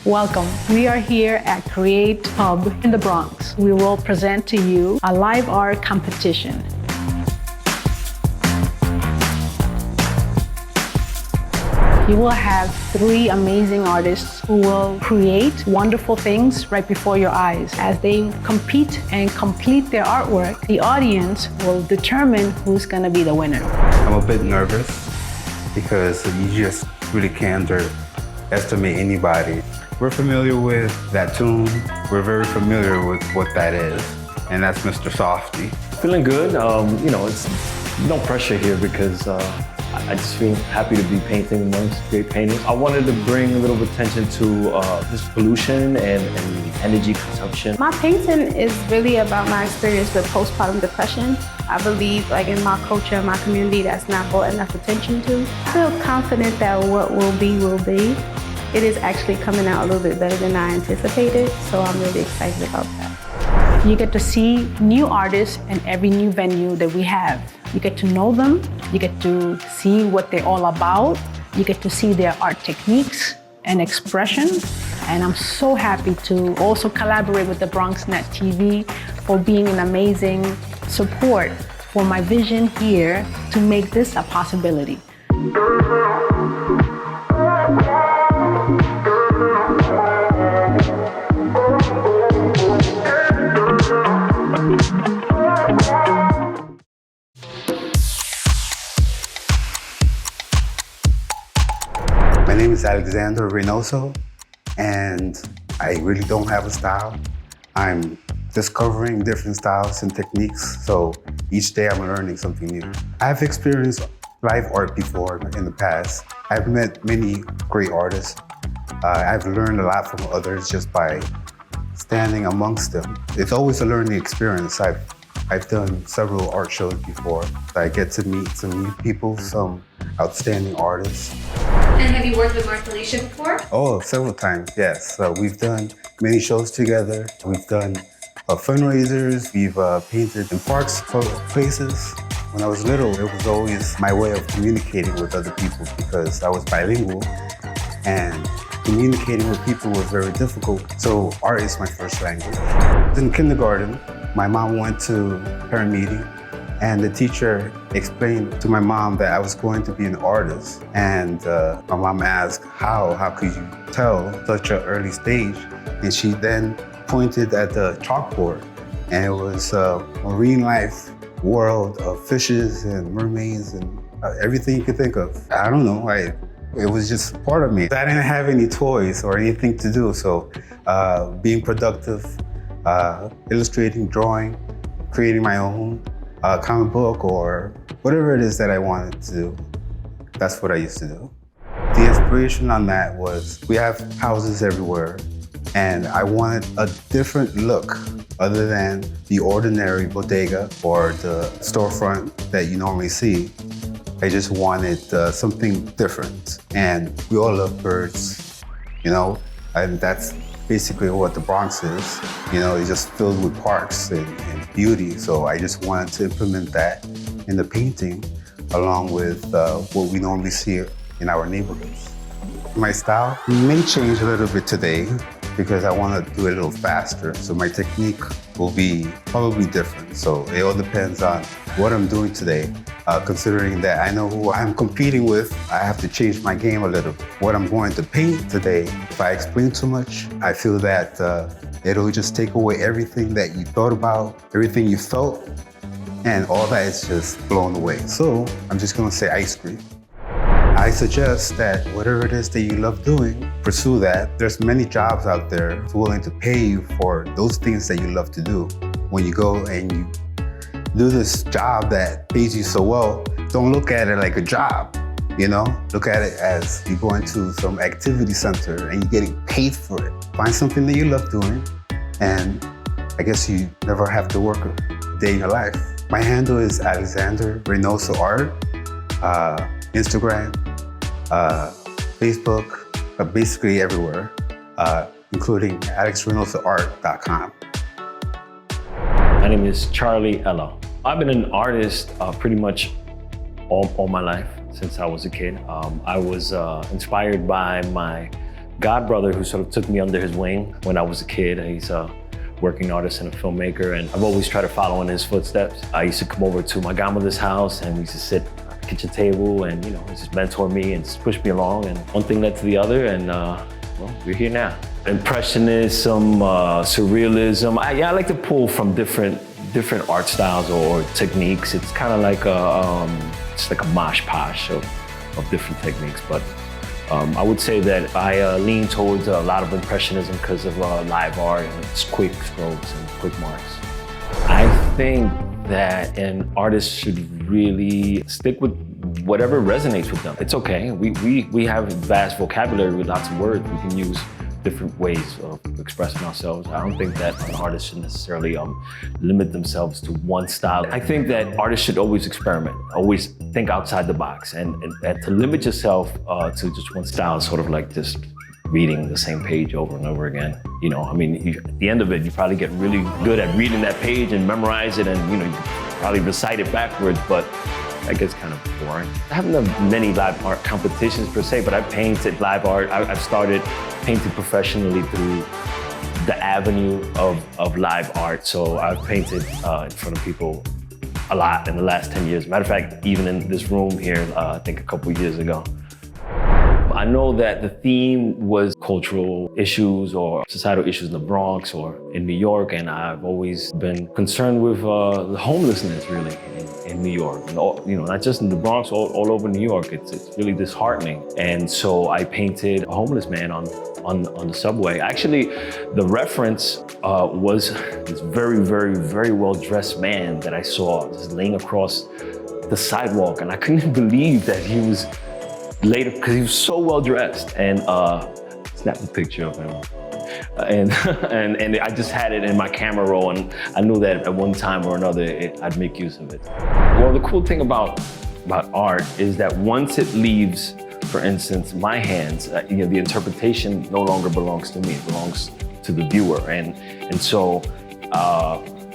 Welcome. We are here at Kreate Hub in the Bronx. We will present to you a live art competition. You will have 3 amazing artists who will create wonderful things right before your eyes. As they compete and complete their artwork, the audience will determine who's going to be the winner. I'm a bit nervous because you just really can't underestimate anybody. We're familiar with that tune. We're very familiar with what that is, and that's Mr. Softy. Feeling good. It's no pressure here because I just feel happy to be painting amongst great painters. I wanted to bring a little attention to this pollution and energy consumption. My painting is really about my experience with postpartum depression. I believe in my culture and my community that's not brought enough attention to. I feel confident that what will be will be. It is actually coming out a little bit better than I anticipated, so I'm really excited about that. You get to see new artists in every new venue that we have. You get to know them, you get to see what they're all about, you get to see their art techniques and expression. And I'm so happy to also collaborate with the BronxNet TV for being an amazing support for my vision here to make this a possibility. My name is Alexander Reynoso, and I really don't have a style. I'm discovering different styles and techniques, so each day I'm learning something new. I've experienced live art before in the past. I've met many great artists. I've learned a lot from others just by standing amongst them. It's always a learning experience. I've done several art shows before. I get to meet some new people, some outstanding artists. And have you worked with Mark Felicia before? Oh, several times, yes. We've done many shows together. We've done fundraisers. We've painted in parks, places. When I was little, it was always my way of communicating with other people because I was bilingual, and communicating with people was very difficult. So art is my first language. In kindergarten, my mom went to parent meeting, and the teacher explained to my mom that I was going to be an artist. And my mom asked, how could you tell such an early stage? And she then pointed at the chalkboard, and it was a marine life world of fishes and mermaids and everything you could think of. I don't know, it was just part of me. I didn't have any toys or anything to do, so being productive, illustrating, drawing, creating my own comic book or whatever it is that I wanted to do, that's what I used to do. The inspiration on that was we have houses everywhere, and I wanted a different look other than the ordinary bodega or the storefront that you normally see. I just wanted something different. And we all love birds, and that's basically what the Bronx is. It's just filled with parks and beauty. So I just wanted to implement that in the painting along with what we normally see in our neighborhoods. My style may change a little bit today because I want to do it a little faster. So my technique will be probably different. So it all depends on what I'm doing today. Considering that I know who I'm competing with, I have to change my game a little bit. What I'm going to paint today, if I explain too much, I feel that it'll just take away everything that you thought about, everything you felt, and all that is just blown away. So I'm just gonna say ice cream. I suggest that whatever it is that you love doing, pursue that. There's many jobs out there willing to pay you for those things that you love to do. When you go and you do this job that pays you so well, don't look at it like a job, Look at it as you go into some activity center and you're getting paid for it. Find something that you love doing, and I guess you never have to work a day in your life. My handle is Alexander Reynoso Art, Instagram, Facebook, basically everywhere, including alexreynosoart.com. My name is Charlie Ella. I've been an artist pretty much all my life since I was a kid. I was inspired by my godbrother who sort of took me under his wing when I was a kid. He's a working artist and a filmmaker, and I've always tried to follow in his footsteps. I used to come over to my grandmother's house and we used to sit at the kitchen table and, he just mentor me and just push me along, and one thing led to the other, and well, we're here now. Impressionism, surrealism. I like to pull from different art styles or techniques. It's kind of like it's like a mosh posh of different techniques, but I would say that I lean towards a lot of impressionism because of live art and it's quick strokes and quick marks. I think that an artist should really stick with whatever resonates with them. It's okay. We have a vast vocabulary with lots of words. We can use different ways of expressing ourselves. I don't think that an artist should necessarily limit themselves to one style. I think that artists should always experiment, always think outside the box, and to limit yourself to just one style is sort of like just reading the same page over and over again. At the end of it, you probably get really good at reading that page and memorize it, and you probably recite it backwards, but that gets kind of boring. I haven't done many live art competitions per se, but I've painted live art. I've started painting professionally through the avenue of live art. So I've painted in front of people a lot in the last 10 years. Matter of fact, even in this room here, I think a couple years ago. I know that the theme was cultural issues or societal issues in the Bronx or in New York, and I've always been concerned with the homelessness really in New York. And not just in the Bronx, all over New York. It's really disheartening. And so I painted a homeless man on the subway. Actually, the reference was this very, very, very well-dressed man that I saw just laying across the sidewalk, and I couldn't believe that he was later, because he was so well dressed, and snapped a picture of him. And I just had it in my camera roll, and I knew that at one time or another, I'd make use of it. Well, the cool thing about art is that once it leaves, for instance, my hands, the interpretation no longer belongs to me, it belongs to the viewer. And so,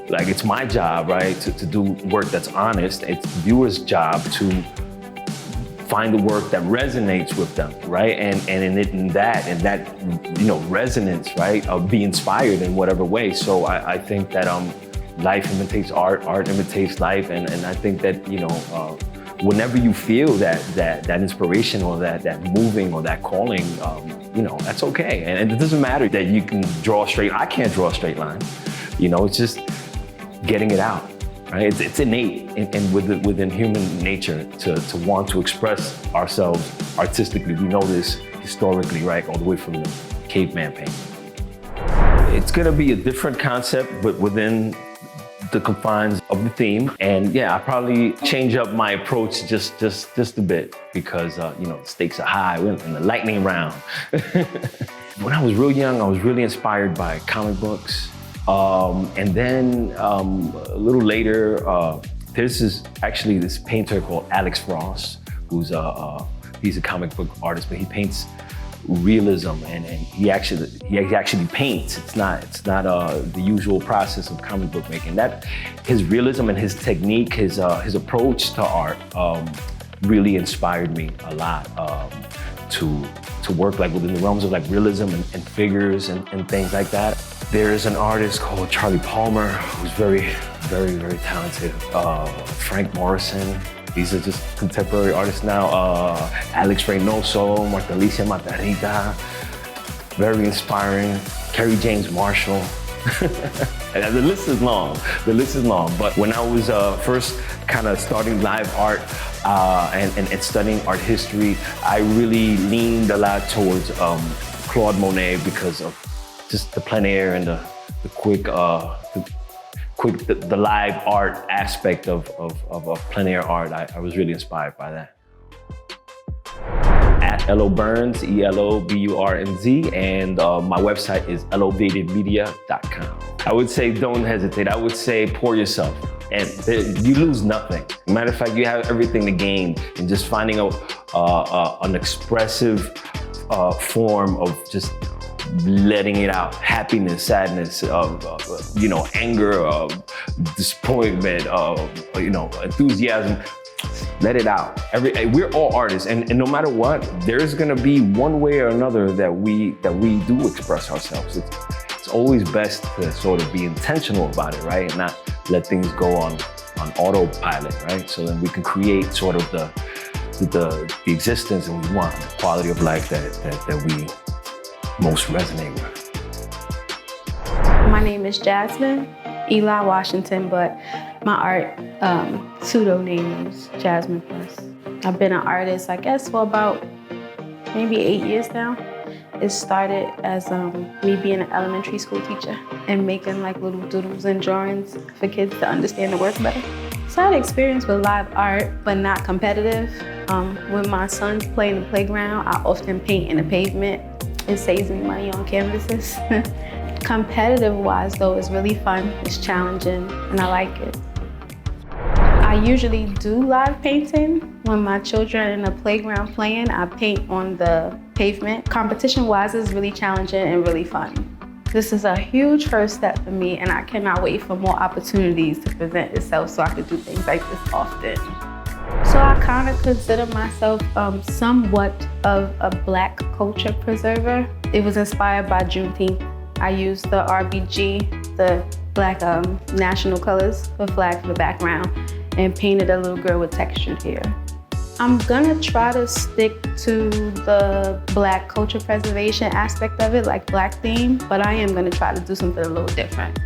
like, it's my job, right, to do work that's honest. It's the viewer's job to find the work that resonates with them, right? And in that resonance, right? Be inspired in whatever way. So I think that life imitates art, art imitates life, and I think that whenever you feel that inspiration or that moving or that calling, that's okay. And it doesn't matter that you can draw a straight. I can't draw a straight line. It's just getting it out. Right? It's innate and within human nature to want to express ourselves artistically. We know this historically, right? All the way from the caveman painting. It's gonna be a different concept, but within the confines of the theme. And yeah, I probably change up my approach just a bit because the stakes are high. We're in the lightning round. When I was real young, I was really inspired by comic books. And then a little later, there's this painter called Alex Ross, who's he's a comic book artist, but he paints realism, and he actually paints. It's not the usual process of comic book making. That his realism and his technique, his approach to art, really inspired me a lot to work like within the realms of like realism and figures and things like that. There's an artist called Charlie Palmer who's very, very, very talented. Frank Morrison. These are just contemporary artists now. Alex Reynoso, Martelicia Matarrita. Very inspiring. Kerry James Marshall. And the list is long. But when I was first kind of starting live art and studying art history, I really leaned a lot towards Claude Monet because of just the plein air and the live art aspect of plein air art. I was really inspired by that. At Elo Burns, ELOBURNZ, and my website is elevatedmedia.com. I would say don't hesitate. I would say pour yourself, and you lose nothing. Matter of fact, you have everything to gain in just finding an expressive form of just letting it out. Happiness, sadness, anger, disappointment, enthusiasm. Let it out. We're all artists, and no matter what, there's gonna be one way or another that we do express ourselves. It's always best to sort of be intentional about it, right? And not let things go on autopilot, right? So then we can create sort of the existence that we want, the quality of life that we most resonate with. My name is Jasmine Eli Washington, but my art pseudonym is Jasmine Plus. I've been an artist, I guess, for about maybe 8 years now. It started as me being an elementary school teacher and making like little doodles and drawings for kids to understand the work better. So I had experience with live art, but not competitive. When my sons play in the playground, I often paint in the pavement. It saves me money on canvases. Competitive-wise though, it's really fun, it's challenging, and I like it. I usually do live painting. When my children are in the playground playing, I paint on the pavement. Competition-wise, it's really challenging and really fun. This is a huge first step for me, and I cannot wait for more opportunities to present itself so I could do things like this often. So I kind of consider myself somewhat of a Black culture preserver. It was inspired by Juneteenth. I used the RBG, the Black national colors, the flag for the background, and painted a little girl with textured hair. I'm gonna try to stick to the Black culture preservation aspect of it, like Black theme, but I am gonna try to do something a little different.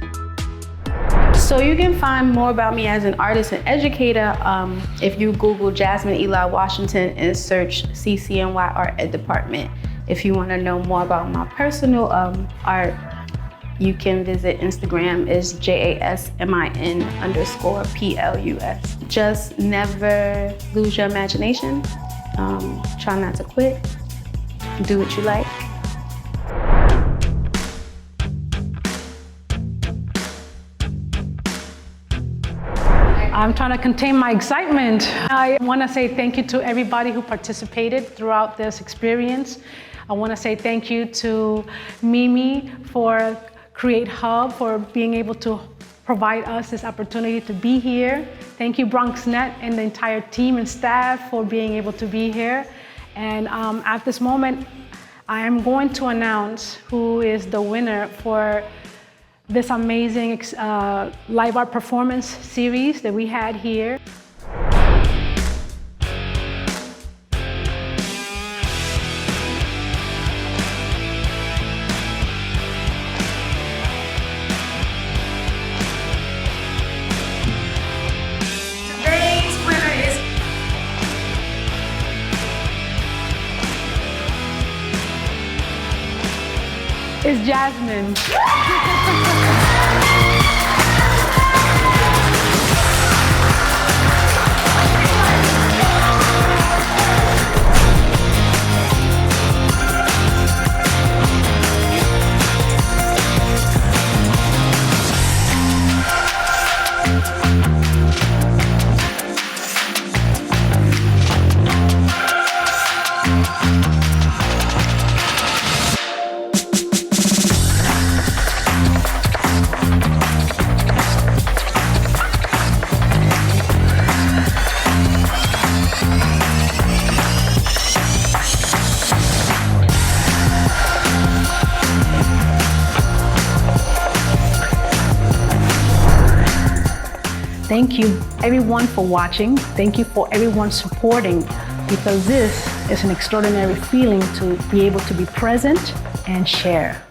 So you can find more about me as an artist and educator if you Google Jasmine Eli Washington and search CCNY Art Ed Department. If you want to know more about my personal art, you can visit Instagram is JASMIN_PLUS. Just never lose your imagination. Try not to quit. Do what you like. I'm trying to contain my excitement. I want to say thank you to everybody who participated throughout this experience. I want to say thank you to Mimi for Kreate Hub for being able to provide us this opportunity to be here. Thank you BronxNet and the entire team and staff for being able to be here. And at this moment, I am going to announce who is the winner for this amazing live art performance series that we had here. Today's winner is Jasmine. Thank you everyone for watching. Thank you for everyone supporting, because this is an extraordinary feeling to be able to be present and share.